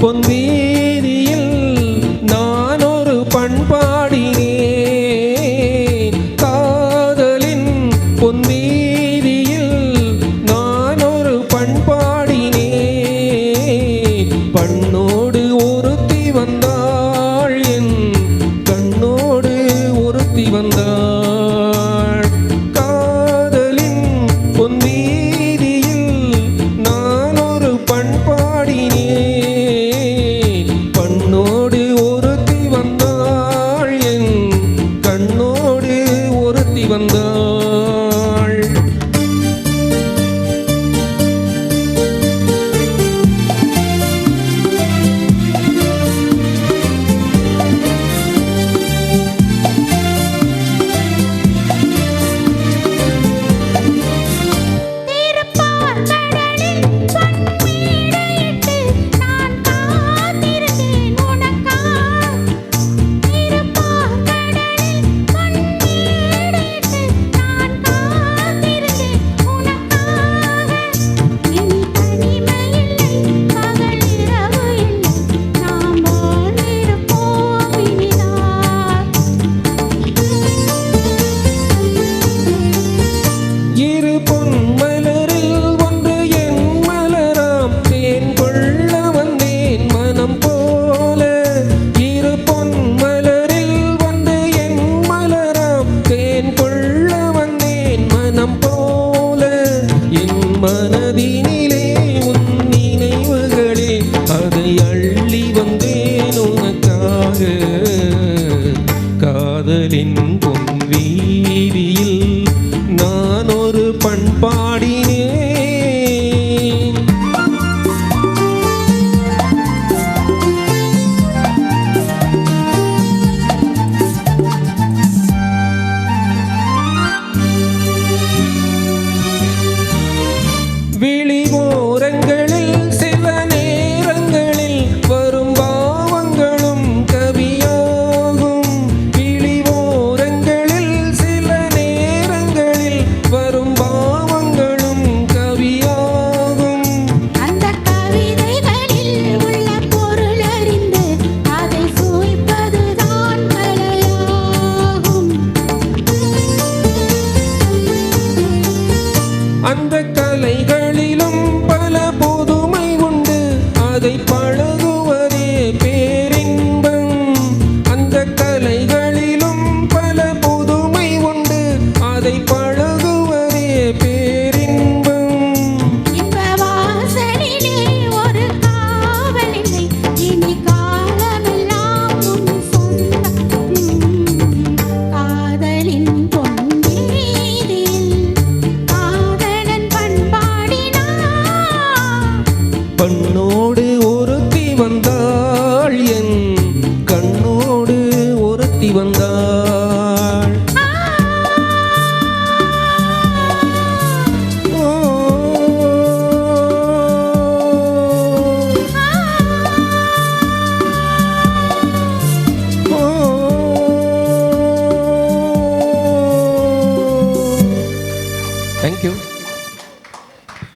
பொன்வீதியில் நான் ஒரு பண்பாடினேன். காதலின் பொன்வீதியில் நான் ஒரு பண்பாடினேன். பண்ணோடு ஒருத்தி வந்தாள், என் கண்ணோடு ஒருத்தி வந்தாள். காதலின் பொன்வீதியில் நான் ஒரு பண்பாடினேன். பண்ணோடு ஒருத்தி வந்தாள், என் கண்ணோடு ஒருத்தி வந்தாள். மனதினிலே உன் நினைவுகளே, அதை அள்ளி வந்தேன் உனக்காக. காதலின் பொன்வீதியில் நான் ஒரு பண்பாடினேன். விழிவோரங்களில் சில நேரங்களில் வரும் பாவங்களும் கவியாகும். விழிவோரங்களில் சில நேரங்களில் வரும் பாவங்களும் கவியாகும். அந்த கவிதைகளில் உள்ள பொருள் அறிந்து அதை சுவைப்பதுதான் கலையாகும். அந்த கலைகளிலும் பல புதுமை உண்டு, அதை பழக